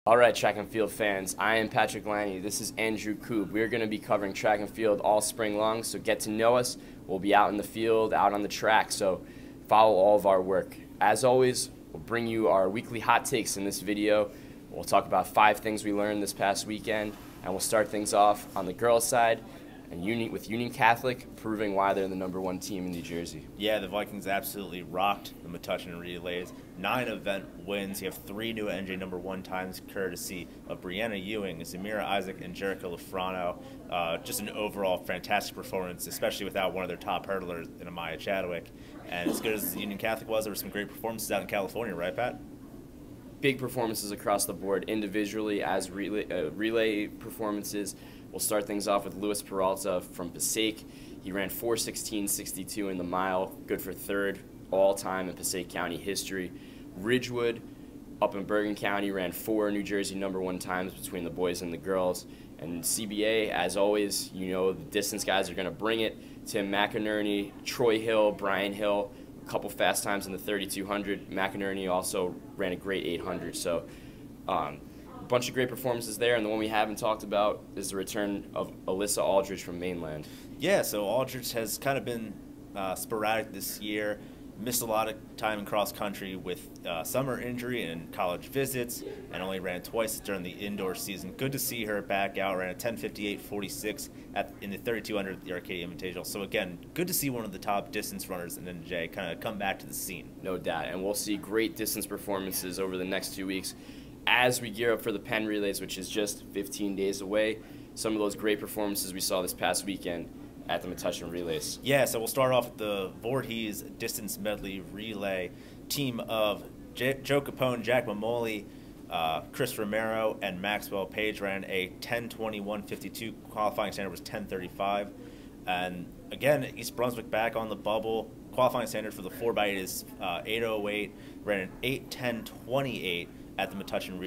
All right, track and field fans, I am Patrick Lanny. This is NJ.com. We're going to be covering track and field all spring long, so get to know us. We'll be out in the field, out on the track, so follow all of our work. As always, we'll bring you our weekly hot takes in this video. We'll talk about 5 things we learned this past weekend, and we'll start things off on the girls' side and with Union Catholic proving why they're the #1 team in New Jersey. Yeah, the Vikings absolutely rocked the Metuchen relays. 9 event wins. You have 3 new NJ #1 times courtesy of Brianna Ewing, Zamira Isaac, and Jericho Lafrano. Just an overall fantastic performance, especially without one of their top hurdlers in Amaya Chadwick. And as good as Union Catholic was, there were some great performances out in California, right, Pat? Big performances across the board, individually as relay performances. We'll start things off with Luis Peralta from Passaic. He ran 4:16.62 in the mile, good for 3rd all-time in Passaic County history. Ridgewood, up in Bergen County, ran 4 New Jersey #1 times between the boys and the girls. And CBA, as always, you know the distance guys are going to bring it. Tim McInerney, Troy Hill, Brian Hill, a couple fast times in the 3200. McInerney also ran a great 800. So bunch of great performances there, and the one we haven't talked about is the return of Alyssa Aldridge from Mainland. Yeah, so Aldridge has kind of been sporadic this year. Missed a lot of time in cross country with summer injury and college visits, and only ran twice during the indoor season. Good to see her back out. Ran a 10:58.46 in the 3200 at the Arcadia Invitational. So again, good to see one of the top distance runners in NJ kind of come back to the scene. No doubt, and we'll see great distance performances over the next 2 weeks as we gear up for the Penn Relays, which is just 15 days away. Some of those great performances we saw this past weekend at the Metuchen Relays. Yeah, so we'll start off with the Voorhees Distance Medley Relay team of Joe Capone, Jack Mamoli, Chris Romero, and Maxwell Page ran a 10:21.52. Qualifying standard was 10:35. And again, East Brunswick back on the bubble. Qualifying standard for the 4x8 is 8:08. Ran an 8:10.28 at the Metuchen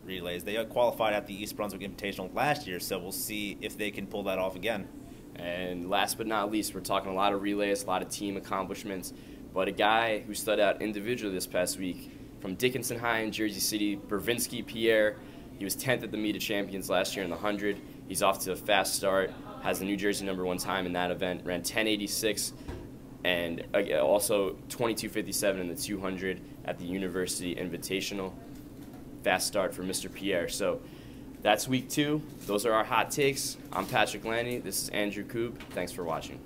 Relays. They qualified at the East Brunswick Invitational last year, so we'll see if they can pull that off again. And last but not least, we're talking a lot of relays, a lot of team accomplishments, but a guy who stood out individually this past week from Dickinson High in Jersey City, Bervinsky Pierre. He was 10th at the Meet of Champions last year in the 100. He's off to a fast start, has the New Jersey #1 time in that event, ran 10:86 and also 22:57 in the 200 at the University Invitational. Fast start for Mr. Pierre. So that's week 2. Those are our hot takes. I'm Patrick Lanny. This is Andrew Koob. Thanks for watching.